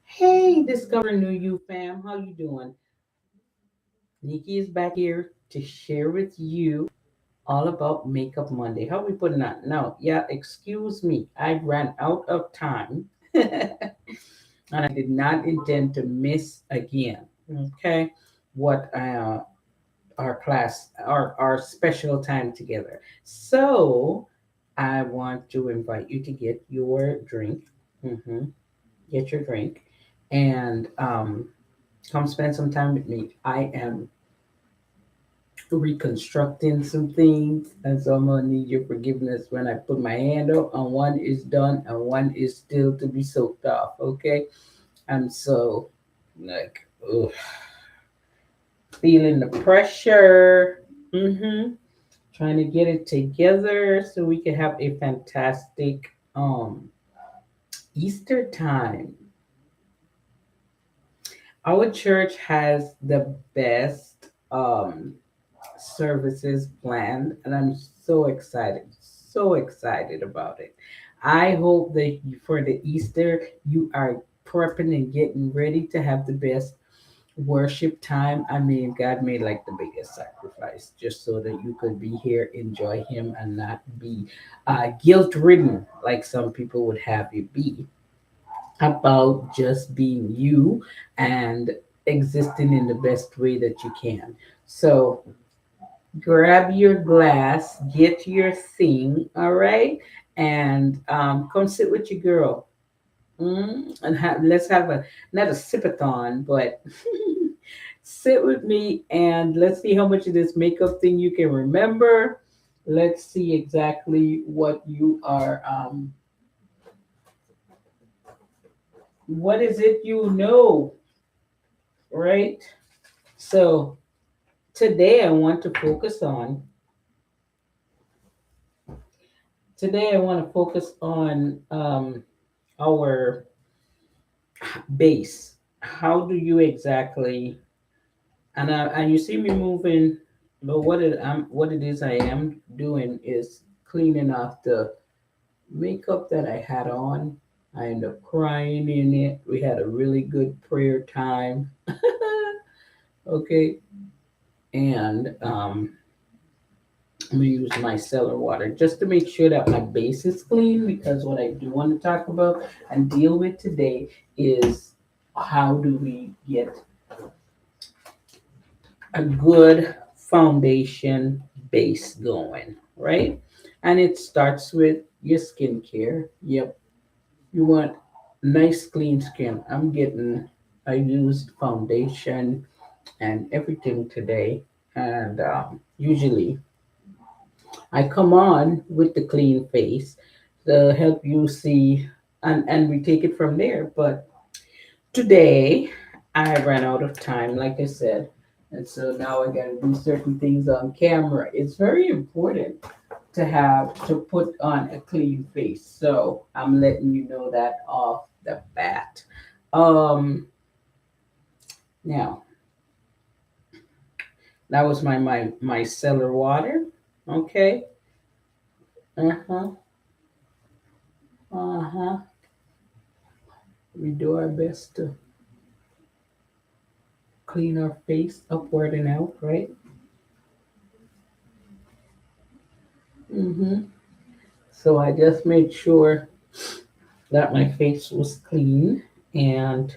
Hey, Discover New You fam, how you doing? Nikki is back here to share with you all about Makeup Monday. How we putting that? No, yeah, excuse me, I ran out of time, and I did not intend to miss again. Okay, what our class, our special time together. So I want to invite you to get your drink. hmm Get your drink, and come spend some time with me. I am reconstructing some things, and so I'm gonna need your forgiveness when I put my hand up and one is done and one is still to be soaked off. Okay, I'm so like feeling the pressure. Trying to get it together so we can have a fantastic Easter time. Our church has the best services planned, and I'm so excited about it. I hope that for the Easter, you are prepping and getting ready to have the best worship time. I mean, God made like the biggest sacrifice just so that you could be here, enjoy Him, and not be guilt ridden like some people would have you be about just being you and existing in the best way that you can. So grab your glass, get your thing, all right, and come sit with your girl. And let's have a not a sipathon, but sit with me and let's see how much of this makeup thing you can remember. Let's see exactly what you are. What is it you know, right? So today I want to focus on. Today I want to focus on our base. How do you exactly and you see me moving, but what it is I am doing is cleaning off the makeup that I had on. I end up crying in it. We had a really good prayer time. Okay, and I'm gonna use my cellar water just to make sure that my base is clean because what I do want to talk about and deal with today is how do we get a good foundation base going, right? And it starts with your skincare. Yep, you want nice clean skin. I used foundation and everything today, and usually I come on with the clean face to help you see, and we take it from there. But today, I ran out of time, like I said, and so now I got to do certain things on camera. It's very important to put on a clean face. So I'm letting you know that off the bat. Um, Now that was my cellar water. Okay. Uh huh. Uh huh. We do our best to clean our face upward and out, right? Mm-hmm. So I just made sure that my face was clean, and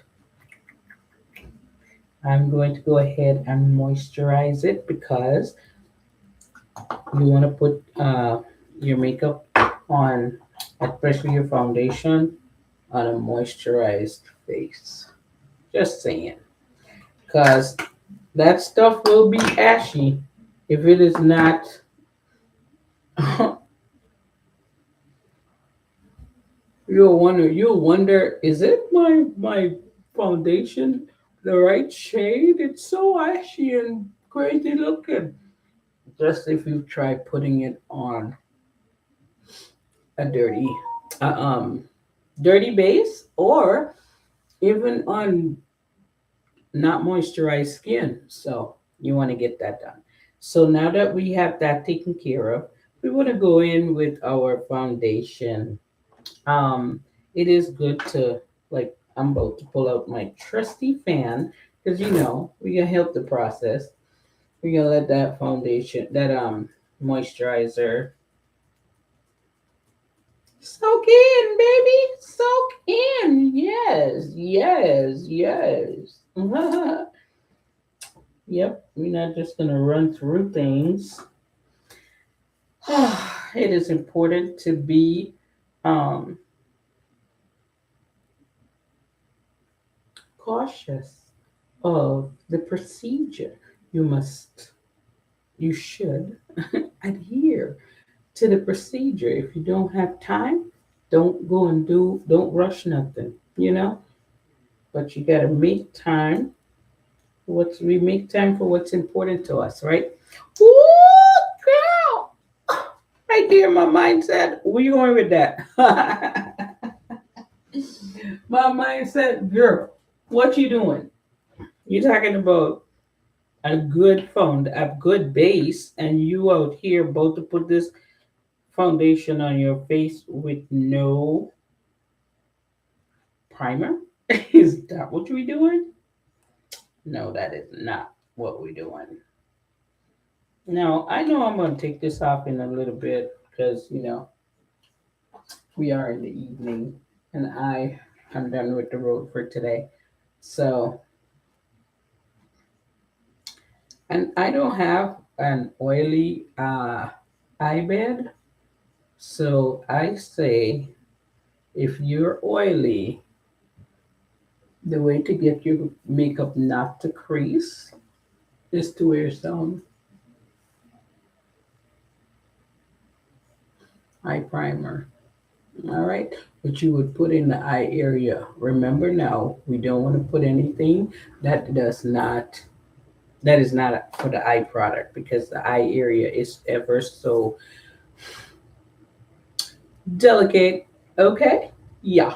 I'm going to go ahead and moisturize it because you want to put your makeup on, especially your foundation, on a moisturized face. Just saying, because that stuff will be ashy if it is not. You'll wonder, is it my foundation the right shade? It's so ashy and crazy looking. Just if you try putting it on a uh, um dirty base, or even on not moisturized skin. So you want to get that done. So now that we have that taken care of, we want to go in with our foundation. Um, it is good to, like, I'm about to pull out my trusty fan because we're gonna help the process. We're gonna let that foundation, that moisturizer soak in, baby. Soak in. Yes, yes, yes. Yep, we're not just gonna run through things. It is important to be um, cautious of the procedure. You must, you should adhere to the procedure. If you don't have time, don't go and don't rush nothing. But you gotta make time. We make time for what's important to us, right? Ooh, girl! Right there, my mindset. Where you going with that? My mindset, girl. What you doing? You talking about a good phone, a good base, and you out here about to put this foundation on your face with no primer? Is that what we doing? No, that is not what we're doing. Now, I know I'm going to take this off in a little bit because, we are in the evening and I am done with the road for today. So, and I don't have an oily eye bed. So I say if you're oily, the way to get your makeup not to crease is to wear some eye primer. All right, but you would put in the eye area. Remember now, we don't want to put anything that does not that is not for the eye product because the eye area is ever so delicate. Okay, yeah,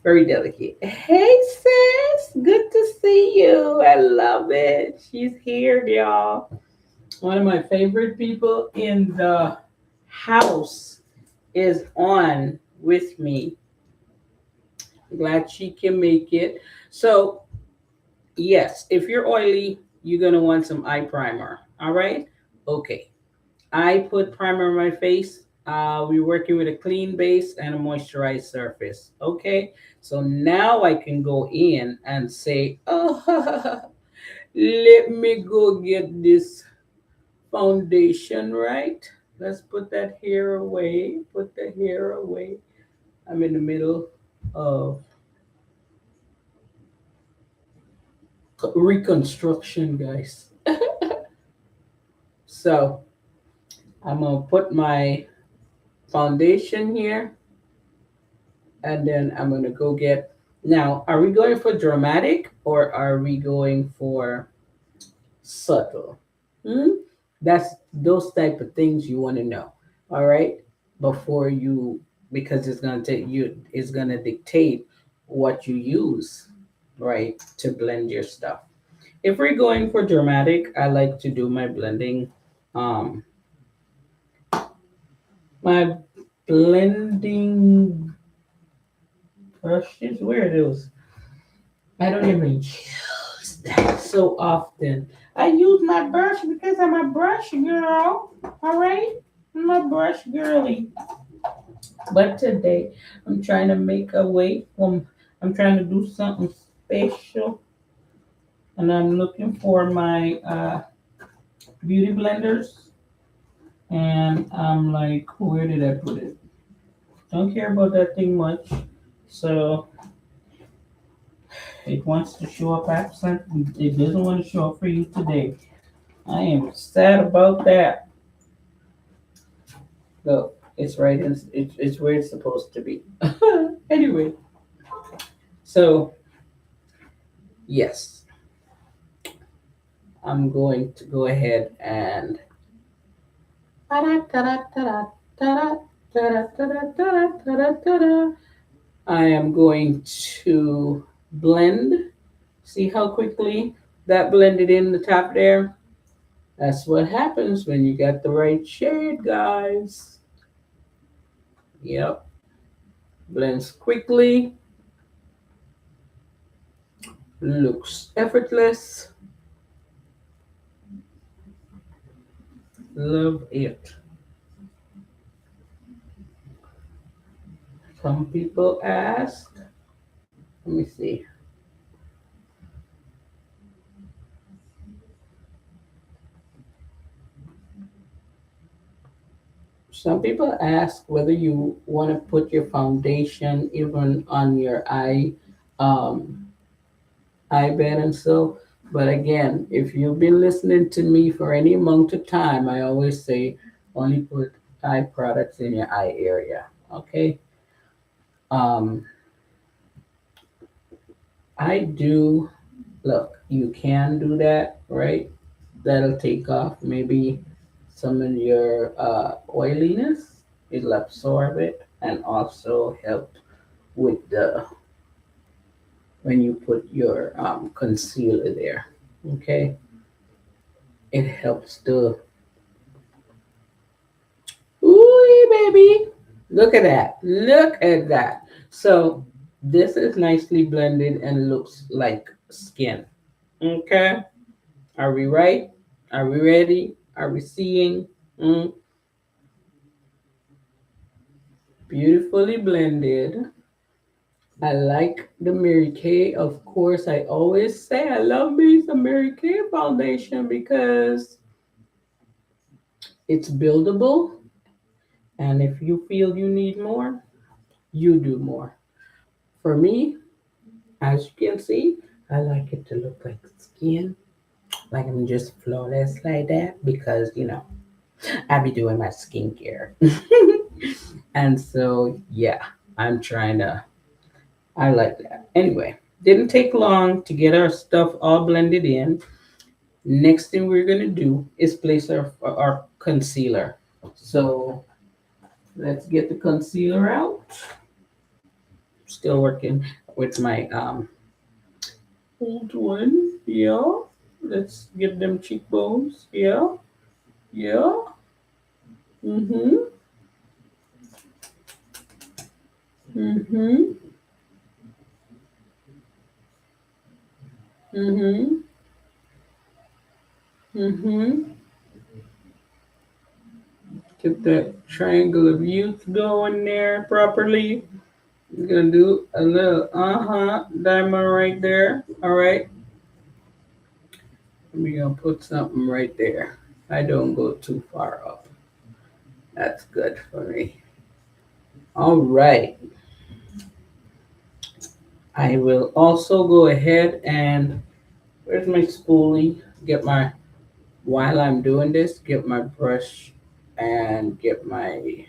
very delicate. Hey sis, good to see you. I love it. She's here, y'all. One of my favorite people in the house is on with me. Glad she can make it. So, yes, if you're oily, you're going to want some eye primer. All right? Okay. I put primer on my face. We're working with a clean base and a moisturized surface. Okay? So now I can go in and say, oh, let me go get this foundation right. Let's put that hair away. Put the hair away. I'm in the middle of reconstruction, guys. So I'm gonna put my foundation here, and then I'm gonna go get. Now, are we going for dramatic or are we going for subtle? Hmm? That's those type of things you want to know. All right, before you, because it's gonna dictate what you use, right, to blend your stuff. If we're going for dramatic, I like to do my blending. Um, my blending brushes, where are those? I don't even use that so often. I use my brush because I'm a brush girl. All right, I'm a brush girly. But today, I'm trying to make a way from. I'm trying to do something special, and I'm looking for my beauty blenders. And I'm like, where did I put it? Don't care about that thing much. So it wants to show up absent. It doesn't want to show up for you today. I am sad about that. Look, it's right in, it's where it's supposed to be. Anyway, so yes, I'm going to go ahead and I am going to blend. See how quickly that blended in the top there? That's what happens when you got the right shade, guys. Yep. Blends quickly, looks effortless. Love it. Some people ask, let me see. Some people ask whether you want to put your foundation even on your um, eye bed and so. But again, if you've been listening to me for any amount of time, I always say only put eye products in your eye area. Okay. Um, I do look. You can do that, right? That'll take off maybe some of your oiliness. It'll absorb it and also help with the when you put your concealer there. Okay, it helps to. Ooh, baby! Look at that! Look at that! So this is nicely blended and looks like skin. Okay, are we right? Are we ready? Are we seeing? Mm, beautifully blended. I like the Mary Kay. Of course, I always say I love me some Mary Kay foundation because it's buildable. And if you feel you need more, you do more. For me, as you can see, I like it to look like skin, like I'm just flawless like that because, I be doing my skincare. And so, yeah, I'm trying to, I like that. Anyway, didn't take long to get our stuff all blended in. Next thing we're gonna do is place our concealer. So let's get the concealer out. Still working with my old one. Yeah. Let's get them cheekbones. Yeah. Yeah. Mm-hmm. Mm-hmm. Mm-hmm. Mm-hmm. Get that triangle of youth going there properly. We're gonna do a little diamond right there. All right. We're gonna put something right there. I don't go too far up. That's good for me. All right. I will also go ahead and where's my spoolie? Get my while I'm doing this, get my brush and get my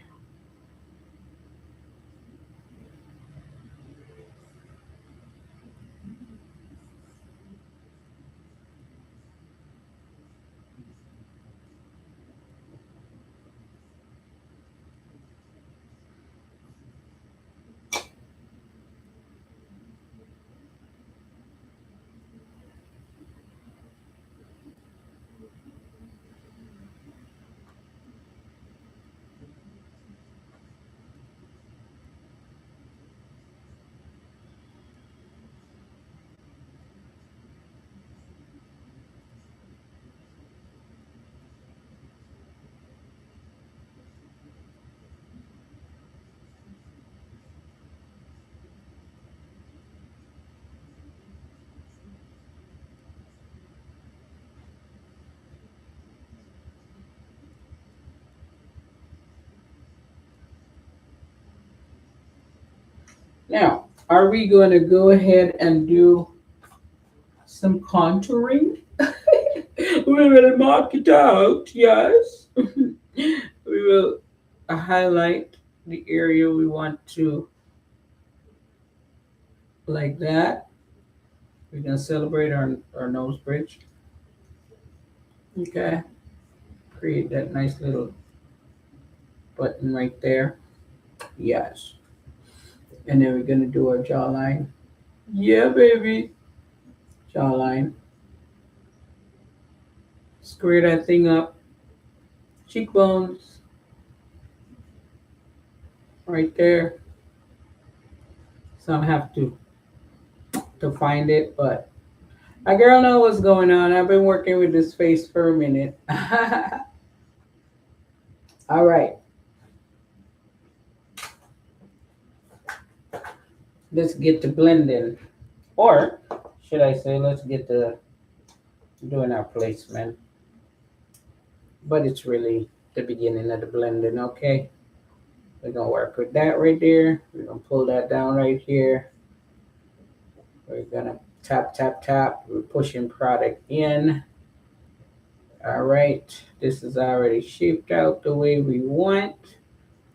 now. Are we going to go ahead and do some contouring? We will mark it out, yes. We will highlight the area we want to like that. We're gonna celebrate our nose bridge. Okay. Create that nice little button right there. Yes. And then we're gonna do our jawline. Yeah, baby. Jawline. Square that thing up. Cheekbones right there. So I have to find it. But my girl know what's going on. I've been working with this face for a minute. All right, let's get to blending, or should I say, let's get to doing our placement. But it's really the beginning of the blending. Okay, we're gonna work with that right there. We're gonna pull that down right here. We're gonna tap, tap, tap. We're pushing product in. All right, this is already shaped out the way we want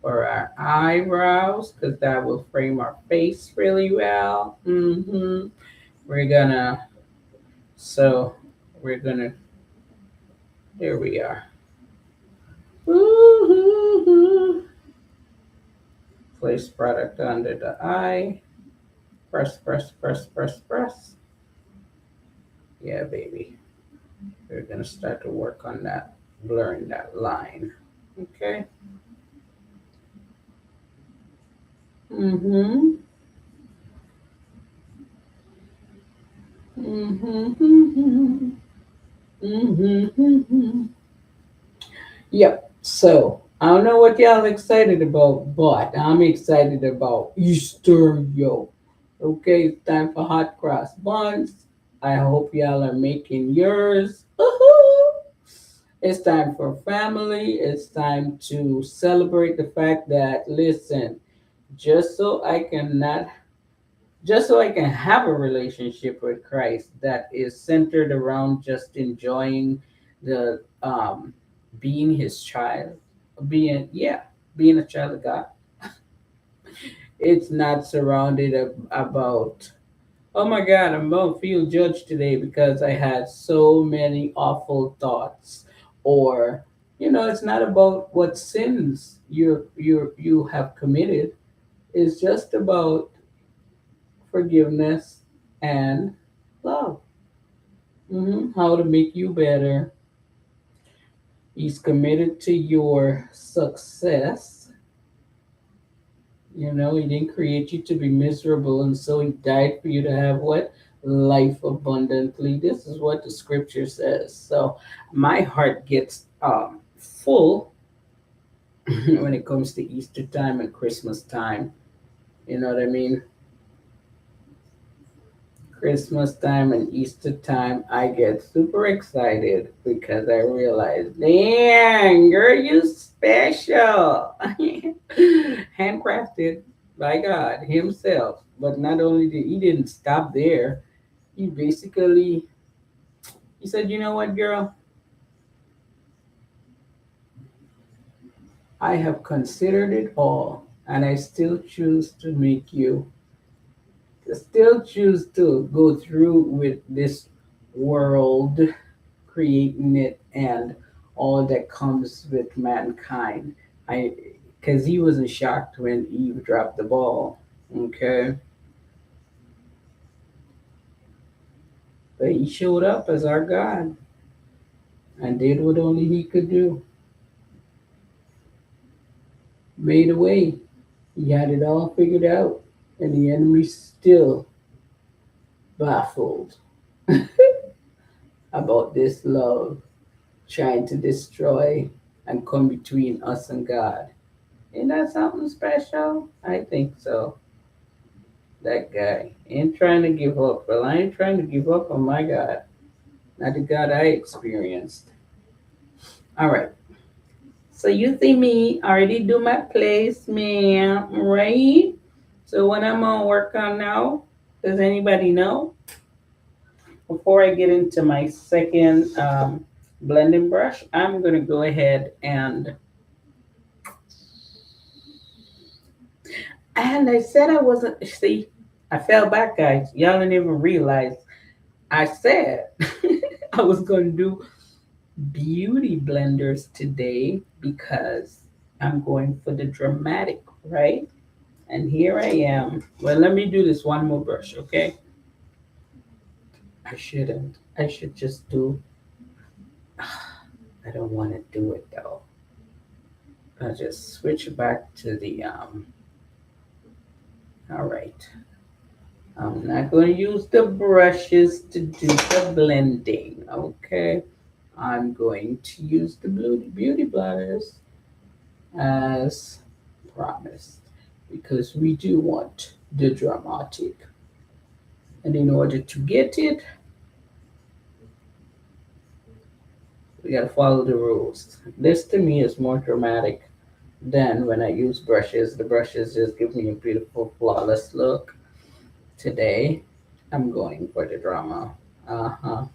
for our eyebrows because that will frame our face really well. We're gonna, so we're gonna, there we are. Woo-hoo-hoo. Place product under the eye. Press, press, press, press, press. Yeah, baby. We're gonna start to work on that, blurring that line. Okay. Mm-hmm. Mm-hmm. Mm-hmm. Yep. So I don't know what y'all excited about, but I'm excited about Easter, yo. Okay, it's time for hot cross buns. I hope y'all are making yours. Woohoo! It's time for family. It's time to celebrate the fact that, listen, just so I can not just so I can have a relationship with Christ that is centered around just enjoying the being his child, being a child of God. It's not surrounded about, oh my God, I'm going to feel judged today because I had so many awful thoughts, or it's not about what sins you have committed. It's just about forgiveness and love. How to make you better. He's committed to your success. He didn't create you to be miserable, and so he died for you to have what? Life abundantly. This is what the scripture says. So my heart gets full when it comes to Easter time and Christmas time. You know what I mean? Christmas time and Easter time, I get super excited because I realize, dang, girl, you special. Handcrafted by God Himself. But not only did He didn't stop there, He basically He said, you know what, girl? I have considered it all, and I still choose to make you still choose to go through with this world, creating it, and all that comes with mankind. I Because he wasn't shocked when Eve dropped the ball. Okay, but he showed up as our God and did what only he could do. Made a way. He had it all figured out, and the enemy still baffled about this love trying to destroy and come between us and God. Ain't that something special? I think so. That guy ain't trying to give up. Well, I ain't trying to give up on my God, not the God I experienced. All right. So you see me already do my placement, right? So what I'm gonna work on now? Does anybody know? Before I get into my second blending brush, I'm gonna go ahead and I said I wasn't. See, I fell back, guys. Y'all didn't even realize I said I was gonna do beauty blenders today because I'm going for the dramatic, right? And here I am. Well, let me do this one more brush, okay? I shouldn't. I should just do. I don't want to do it though. I'll just switch back to the. All right. I'm not going to use the brushes to do the blending, okay? I'm going to use the beauty blenders as promised because we do want the dramatic. And in order to get it, we got to follow the rules. This to me is more dramatic than when I use brushes. The brushes just give me a beautiful, flawless look. Today, I'm going for the drama. Uh huh.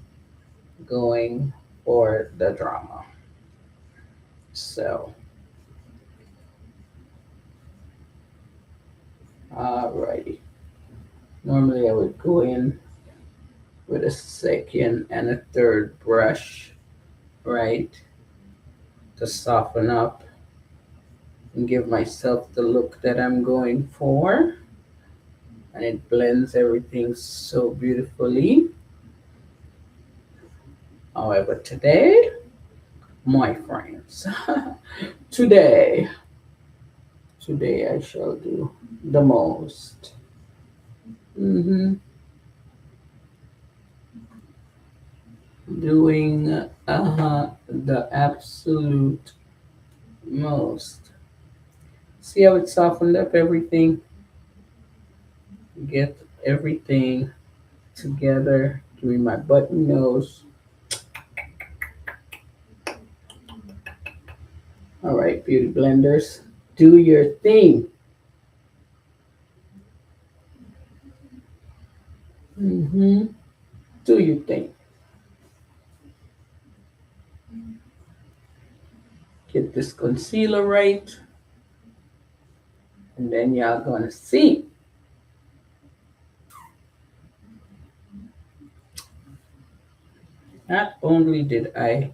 Going for the drama. So, alrighty. Normally, I would go in with a second and a third brush, right, to soften up and give myself the look that I'm going for. And it blends everything so beautifully. However, today, my friends, today, today I shall do the most. hmm Doing the absolute most. See how it softened up everything? Get everything together. Doing my button nose. All right, beauty blenders, do your thing. hmm Do your thing. Get this concealer right, and then y'all gonna see. Not only did I,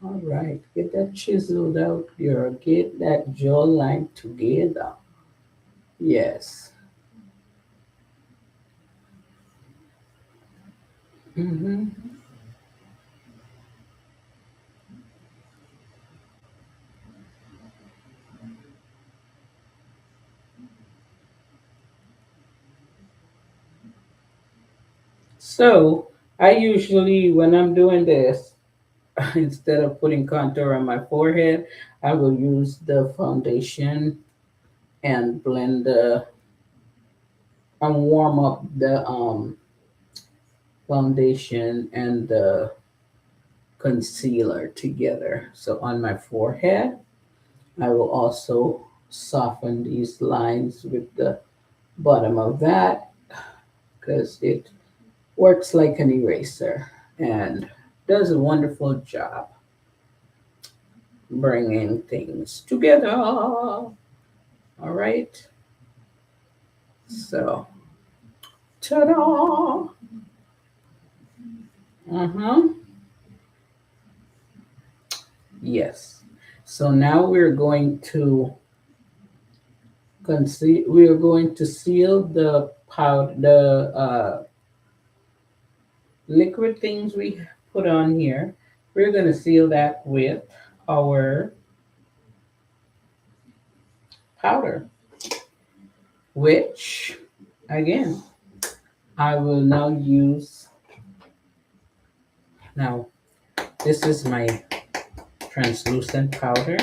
all right, get that chiseled out, girl. Get that jawline together. Yes. hmm So I usually, when I'm doing this, instead of putting contour on my forehead, I will use the foundation and blend the and warm up the foundation and the concealer together. So on my forehead, I will also soften these lines with the bottom of that because it works like an eraser and does a wonderful job bringing things together. All right. So, ta-da! Uh-huh. Yes. So now we're going to conceal. We are going to seal the powder, the liquid things we put on here. We're going to seal that with our powder, which again I will now use. Now this is my translucent powder.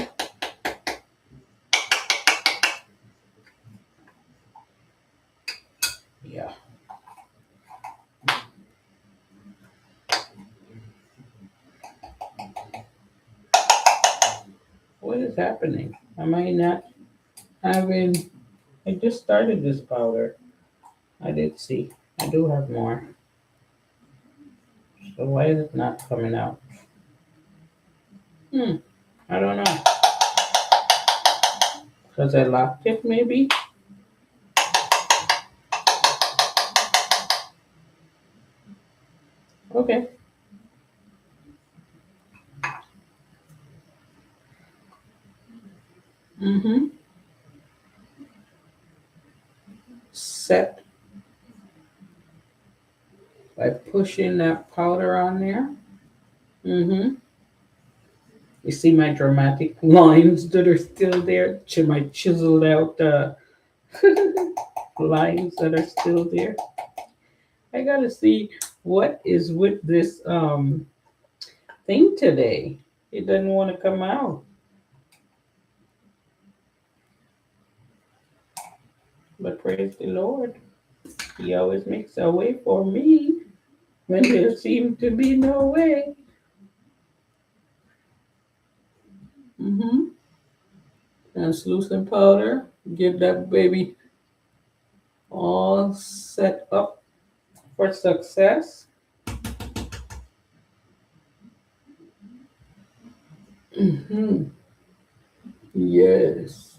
Yeah. What is happening? Am I not having? I just started this powder. I did see. I do have more. So why is it not coming out? Hmm. I don't know. Because I locked it, maybe. Okay. Mm-hmm. Set by pushing that powder on there. Mm-hmm. You see my dramatic lines that are still there, my chiseled out lines that are still there. I gotta see what is with this thing today. It doesn't want to come out, but praise the Lord. He always makes a way for me when there seems to be no way. Mm-hmm. Translucent powder. Get that baby all set up for success. Mm-hmm. Yes.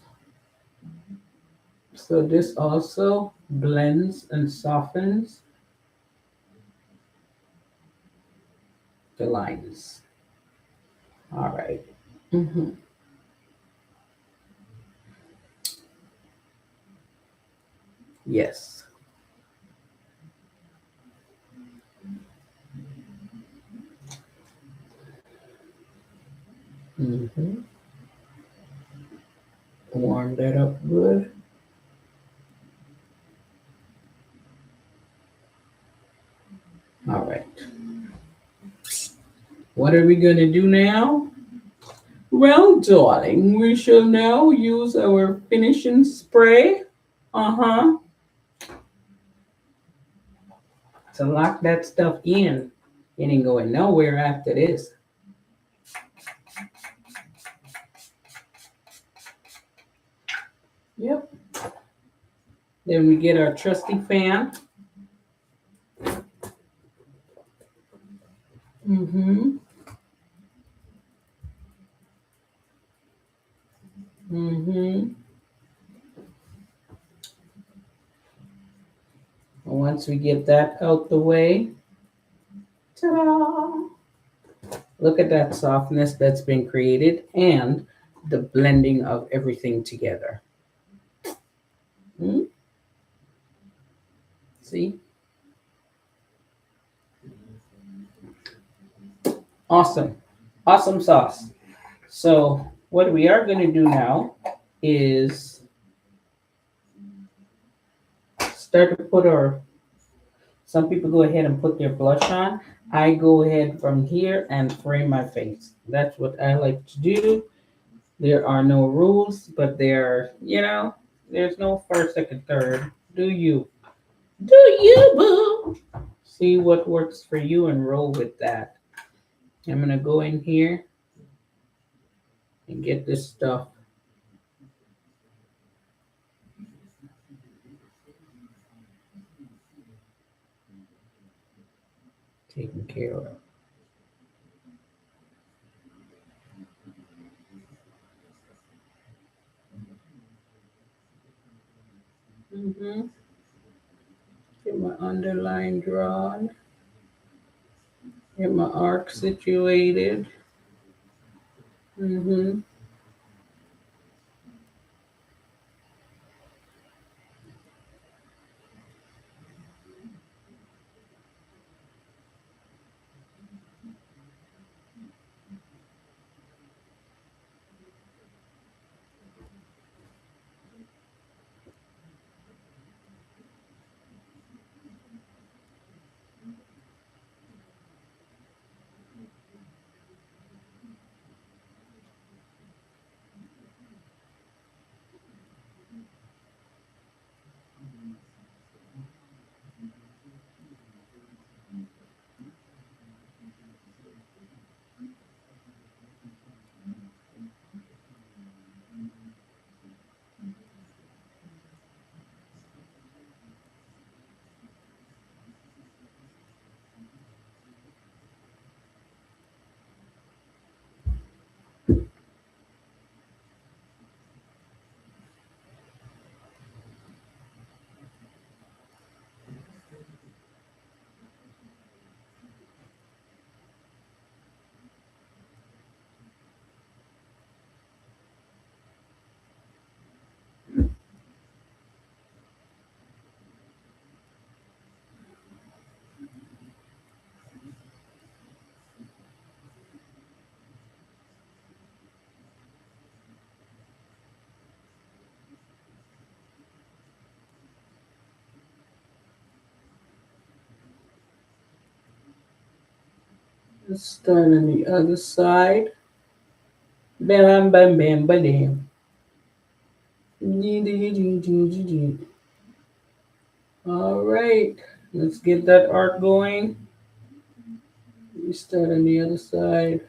So this also blends and softens the lines. All right. Mm-hmm. Yes. Mm-hmm. Warm that up good. All right. What are we going to do now? Well, darling, we shall now use our finishing spray. Uh huh. To lock that stuff in. It ain't going nowhere after this. Yep. Then we get our trusty fan. Mm-hmm. Mm-hmm. Once we get that out the way, ta-da! Look at that softness that's been created and the blending of everything together. Hmm? See? Awesome. Awesome sauce. So, what we are going to do now is start to put our, some people go ahead and put their blush on. I go ahead from here and frame my face. That's what I like to do. There are no rules, but there's no first, second, third. Do you? Do you, boo? See what works for you and roll with that. I'm going to go in here and get this stuff taken care of. Mm-hmm. Get my underline drawn. Get my arc situated. Mm-hmm. Let's start on the other side. Bam, bam, bam, bam. All right, let's get that arc going. We start on the other side.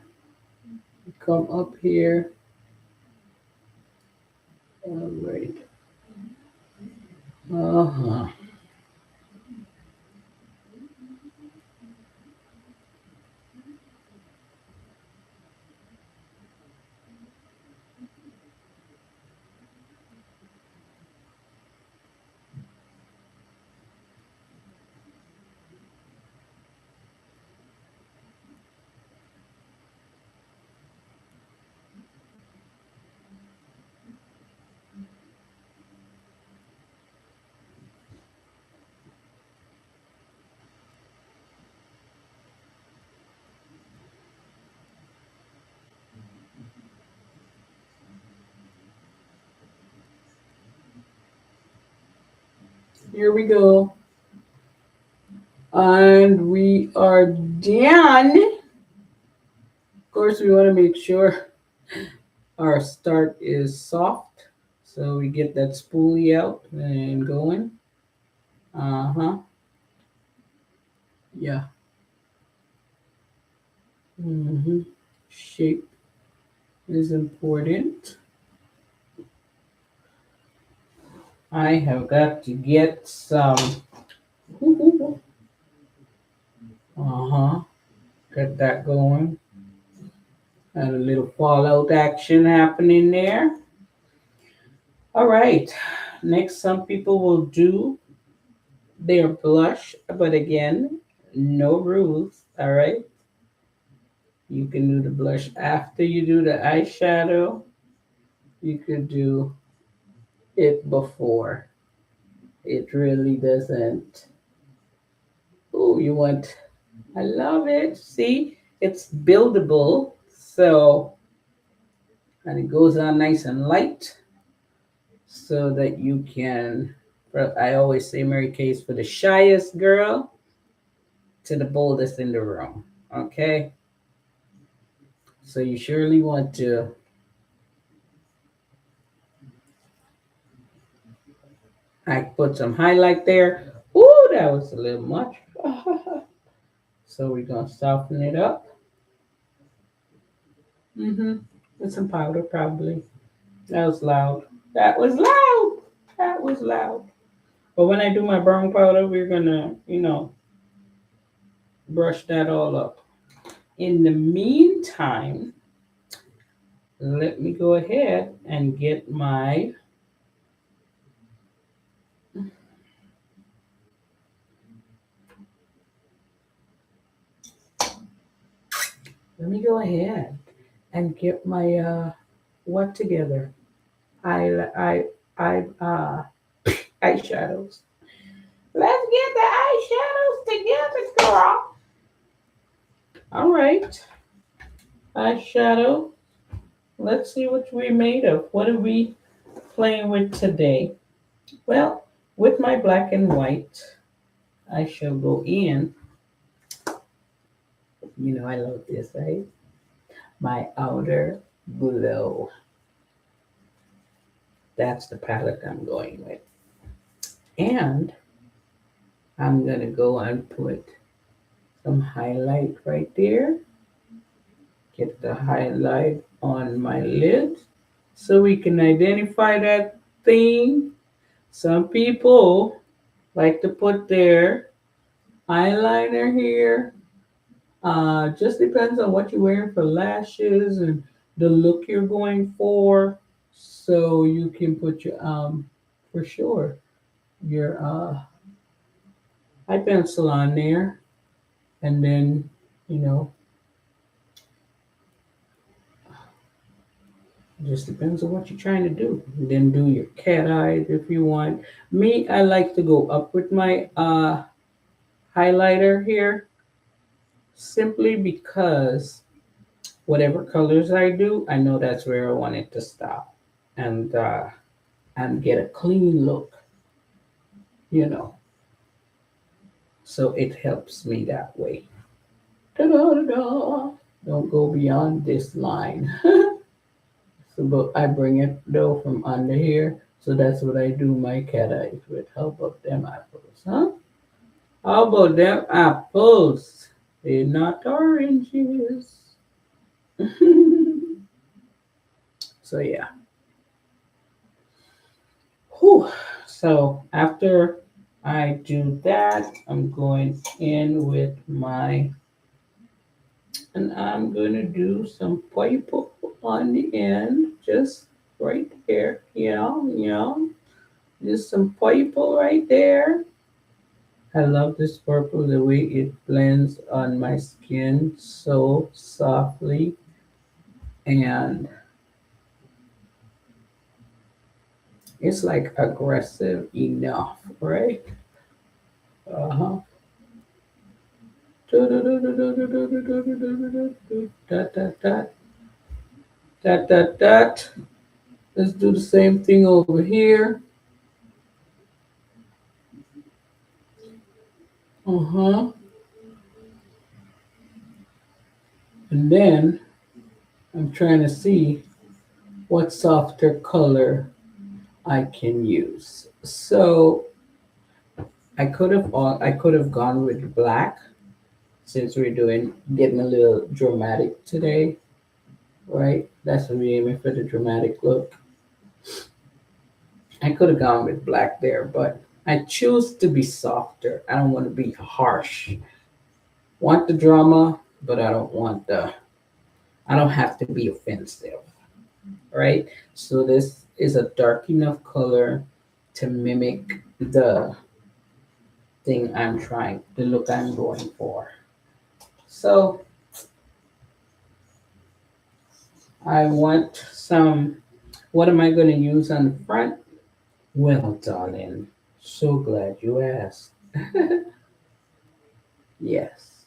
Come up here. All right. Uh-huh. Here we go. And we are done. Of course, we want to make sure our start is soft. So we get that spoolie out and going. Uh-huh. Yeah. Shape is important. I have got to get some. Uh-huh. Get that going. And a little fallout action happening there. All right. Next, some people will do their blush, but again, no rules. All right. You can do the blush after you do the eyeshadow. You could do it before. It really doesn't. Oh, you want. I love it. See, it's buildable. So, and it goes on nice and light so that you can. I always say Mary Kay's for the shyest girl to the boldest in the room. Okay? So, you surely want to. I put some highlight there. Ooh, that was a little much. So we're gonna soften it up. Mm-hmm. With some powder, probably. That was loud. That was loud. That was loud. But when I do my brown powder, we're gonna, brush that all up. In the meantime, let me go ahead and get my. Let me go ahead and get my what together? I eyeshadows. Let's get the eyeshadows together, girl. All right, eyeshadow. Let's see what we made of. What are we playing with today? Well, with my black and white, I shall go in. I love this, right? My outer glow. That's the palette I'm going with. And I'm going to go and put some highlight right there. Get the highlight on my lid so we can identify that thing. Some people like to put their eyeliner here. Just depends on what you're wearing for lashes and the look you're going for. So you can put your for sure your eye pencil on there, and then you know just depends on what you're trying to do. And then do your cat eyes if you want. Me, I like to go up with my highlighter here simply because whatever colors I do, I know that's where I want it to stop and get a clean look, you know. So it helps me that way. Da-da-da-da. Don't go beyond this line. So, but I bring it though from under here. So that's what I do my cat eyes with. How about them apples, huh? How about them apples? They're not oranges. So yeah. Whew. So after I do that, I'm going in with my, and I'm going to do some purple on the end, just right there. Just some purple right there. I love this purple, the way it blends on my skin so softly, and it's like aggressive enough, right? Uh-huh. Dot, dot, dot, dot, dot, dot. Let's do the same thing over here. Uh-huh. And then I'm trying to see what softer color I can use. So I could have gone with black since we're doing getting a little dramatic today, right? That's what we're aiming for, the dramatic look. I could have gone with black there, but I choose to be softer. I don't want to be harsh. Want the drama, but I don't have to be offensive, right? So this is a dark enough color to mimic the the look I'm going for. So I want some, what am I going to use on the front? Well, darling, so glad you asked. Yes,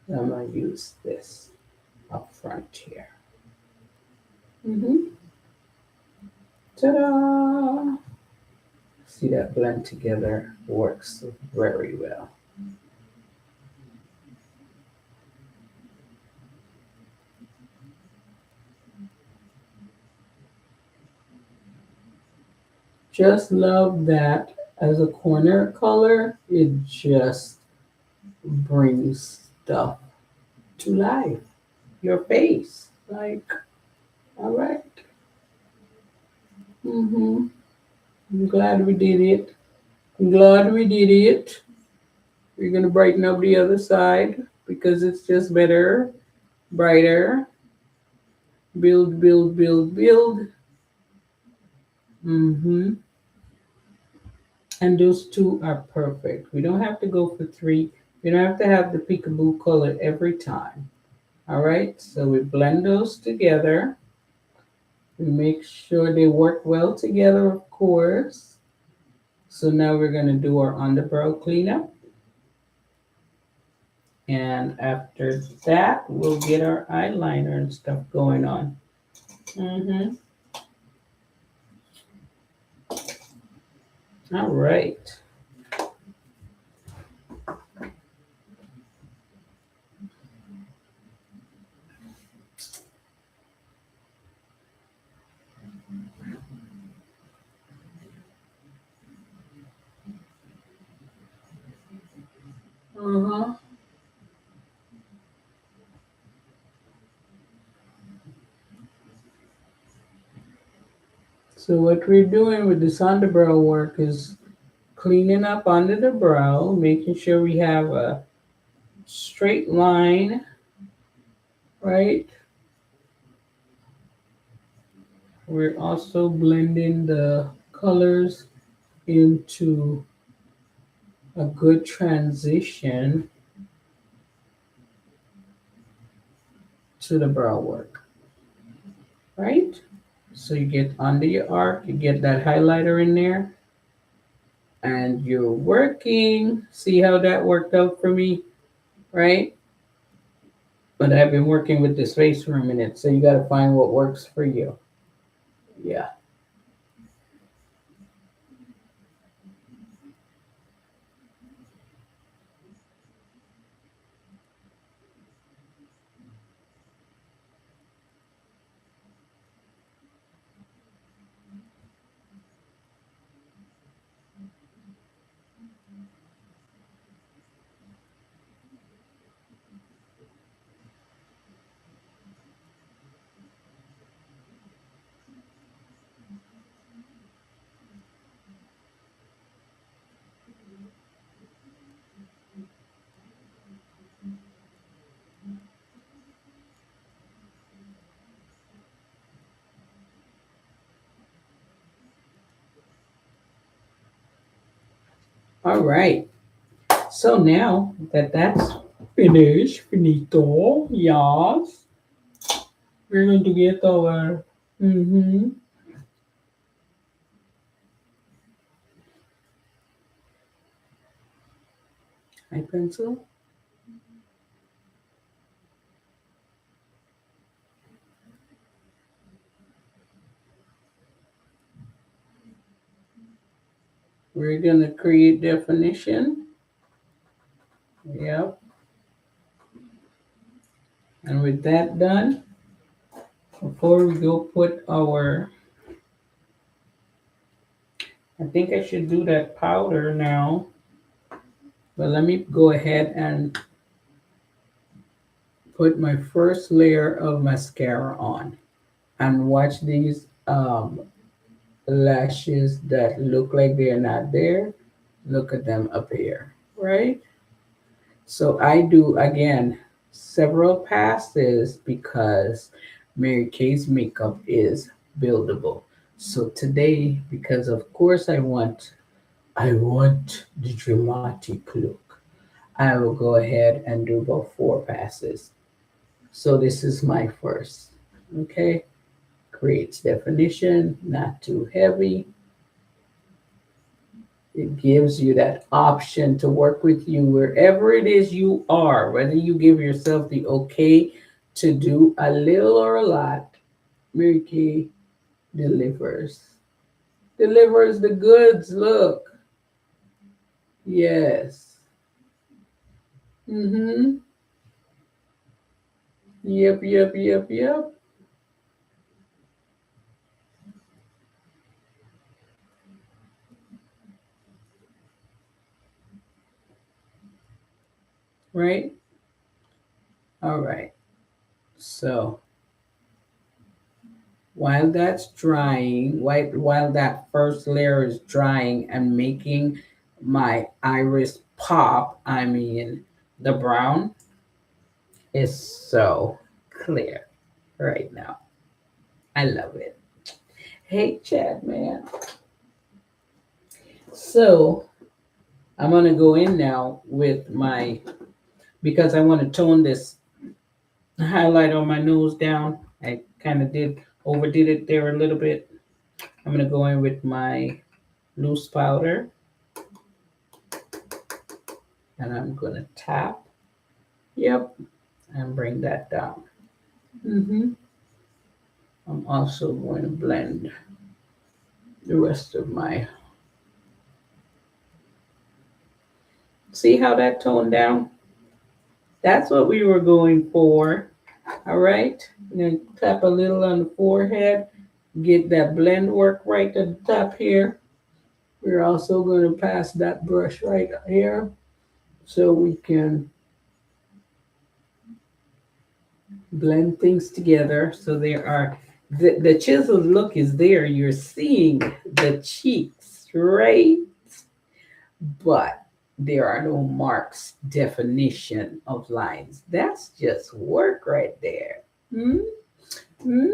I'm going to use this up front here. Mm-hmm. Ta-da! See that blend together works very well. Just love that as a corner color. It just brings stuff to life. Your face. Like, all right. Mm-hmm. I'm glad we did it. I'm glad we did it. We're gonna brighten up the other side because it's just better, brighter. Build, build, build, build. Mm-hmm. And those two are perfect. We don't have to go for three. We don't have to have the peekaboo color every time. All right. So we blend those together. We make sure they work well together, of course. So now we're gonna do our underbrow cleanup. And after that, we'll get our eyeliner and stuff going on. Mm-hmm. All right. Uh-huh. So what we're doing with this underbrow work is cleaning up under the brow, making sure we have a straight line, right? We're also blending the colors into a good transition to the brow work, right? So you get under your arc, you get that highlighter in there, and you're working. See how that worked out for me, right? But I've been working with this face for a minute, so you got to find what works for you. Yeah. All right. So now that that's finished, finito, yes, we're going to get our eye pencil. We're going to create definition. Yep. And with that done, before we go put our, I think I should do that powder now, but let me go ahead and put my first layer of mascara on and watch these lashes that look like they're not there. Look at them appear, right? So I do again several passes because Mary Kay's makeup is buildable. So today, because of course I want the dramatic look, I will go ahead and do about 4 passes. So this is my first. Okay, creates definition, not too heavy. It gives you that option to work with you wherever it is you are, whether you give yourself the okay to do a little or a lot. Mary Kay delivers. Delivers the goods. Look. Yes. Mm-hmm. Yep, yep, yep, yep. Right? All right. So while that's drying, while that first layer is drying and making my iris pop, I mean, the brown is so clear right now. I love it. Hey, Chad, man. So I'm going to go in now with my, because I want to tone this highlight on my nose down. I kind of overdid it there a little bit. I'm going to go in with my loose powder and I'm going to tap. Yep. And bring that down. I'm also going to blend the rest of my. See how that toned down? That's what we were going for. All right. I'm going to tap a little on the forehead, get that blend work right at the top here. We're also going to pass that brush right here so we can blend things together. So there are the chiseled look is there. You're seeing the cheeks, right? But there are no marks, definition of lines. That's just work right there. Hmm? Hmm?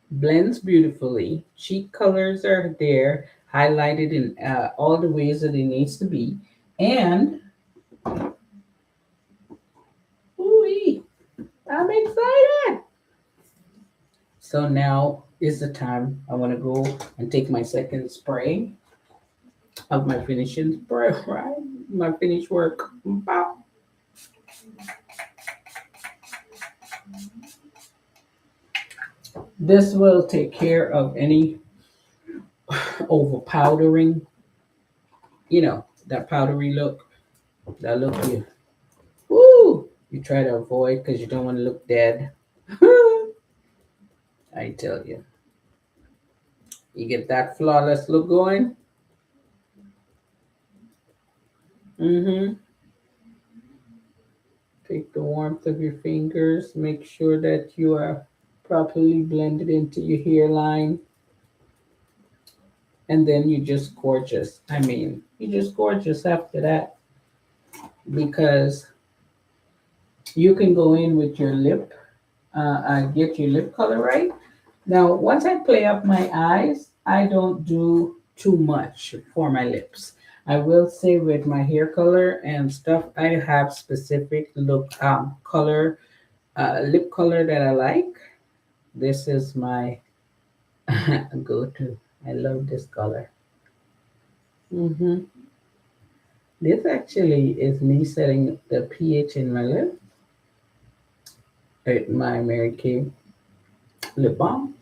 Blends beautifully. Cheek colors are there, highlighted in all the ways that it needs to be. And, ooh, I'm excited. So now is the time I want to go and take my second spray of my finishing spray, right? My finished work. Bow. This will take care of any over powdering, that powdery look, that look you try to avoid because you don't want to look dead. I tell you, you get that flawless look going. Mm-hmm. Take the warmth of your fingers, make sure that you are properly blended into your hairline, and then you just gorgeous. I mean, you just gorgeous after that because you can go in with your lip, get your lip color right. Now, once I play up my eyes, I don't do too much for my lips. I will say with my hair color and stuff, I have specific look color lip color that I like. This is my go-to. I love this color. hmm This actually is me setting the pH in my lip with my Mary Kay lip balm.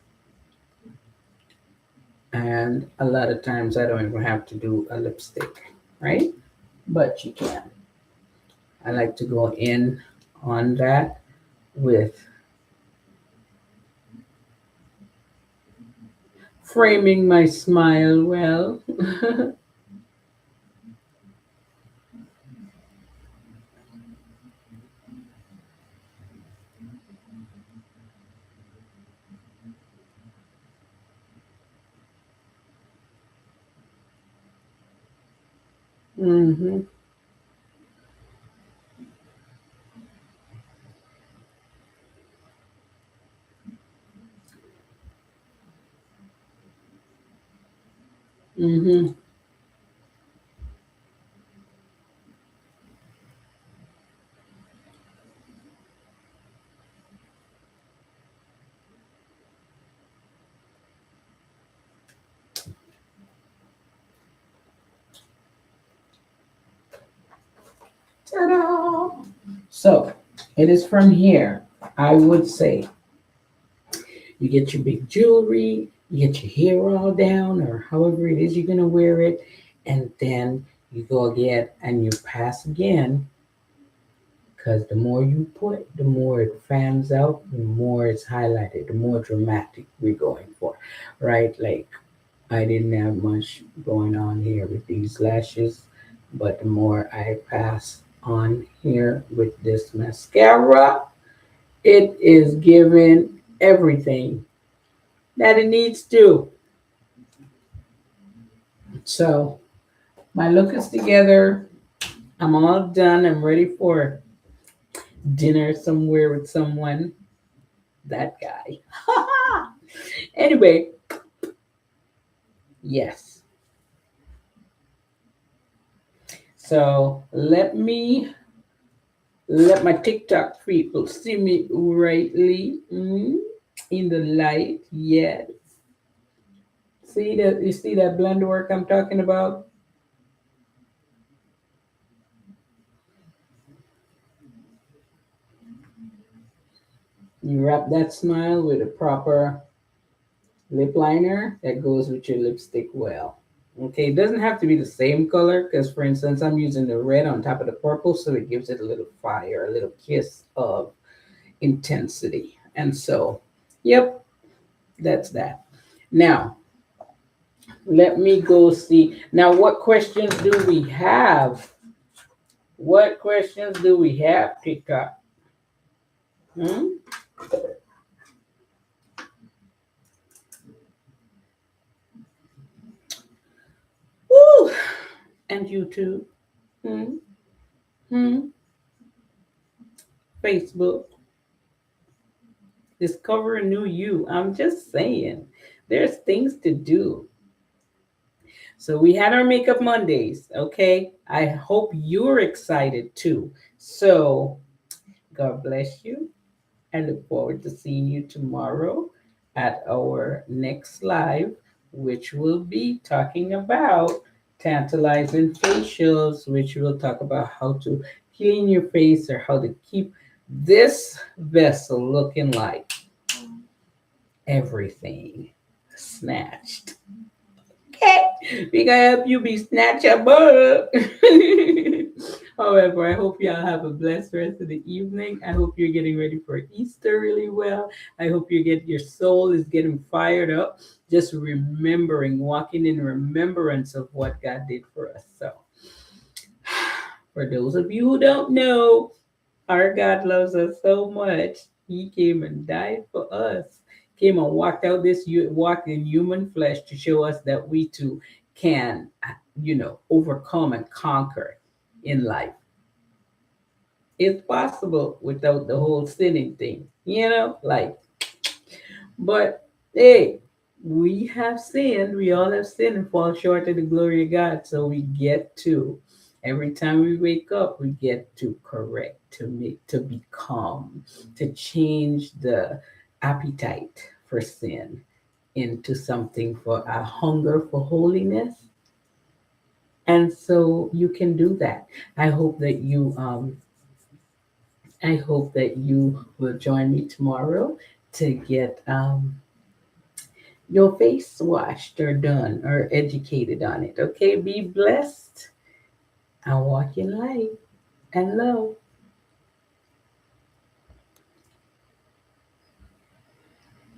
And a lot of times I don't even have to do a lipstick, right? But you can. I like to go in on that with framing my smile well. hmm hmm Ta-da! So it is from here. I would say you get your big jewelry, you get your hair all down, or however it is you're gonna wear it, and then you go again and you pass again. Because the more you put, the more it fans out, the more it's highlighted, the more dramatic we're going for, right? Like I didn't have much going on here with these lashes, but the more I pass on here with this mascara, it is giving everything that it needs to. So my look is together. I'm all done. I'm ready for dinner somewhere with someone. That guy. Anyway, yes. So let my TikTok people see me rightly in the light. Yes. See that you see that blend work I'm talking about? You wrap that smile with a proper lip liner that goes with your lipstick well. Okay, it doesn't have to be the same color because, for instance, I'm using the red on top of the purple, so it gives it a little fire, a little kiss of intensity. And so, yep, that's that. Now, let me go see. Now, what questions do we have? What questions do we have, TikTok? Hmm? Woo! And YouTube? Hmm? Hmm? Facebook? Discover a new you. I'm just saying, there's things to do. So we had our makeup Mondays, okay? I hope you're excited too. So God bless you. I look forward to seeing you tomorrow at our next live, which will be talking about tantalizing facials, which will talk about how to clean your face or how to keep this vessel looking like everything snatched. Okay, we gonna help you be snatchable. However, I hope y'all have a blessed rest of the evening. I hope you're getting ready for Easter really well. I hope your soul is getting fired up, just remembering, walking in remembrance of what God did for us. So, for those of you who don't know, our God loves us so much. He came and died for us. Came and walked out this walked in human flesh to show us that we too can, overcome and conquer in life. It's possible without the whole sinning thing, like. But hey, we have sinned. We all have sinned and fall short of the glory of God. So we get to, every time we wake up, we get to correct, to make, to become, to change the appetite for sin into something for a hunger for holiness. And so you can do that. I hope that you I hope that you will join me tomorrow to get your face washed or done or educated on it. Okay, be blessed and walk in light and love.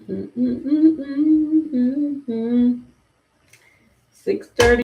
Mm, mm, mm, mm, mm, mm. 6:30.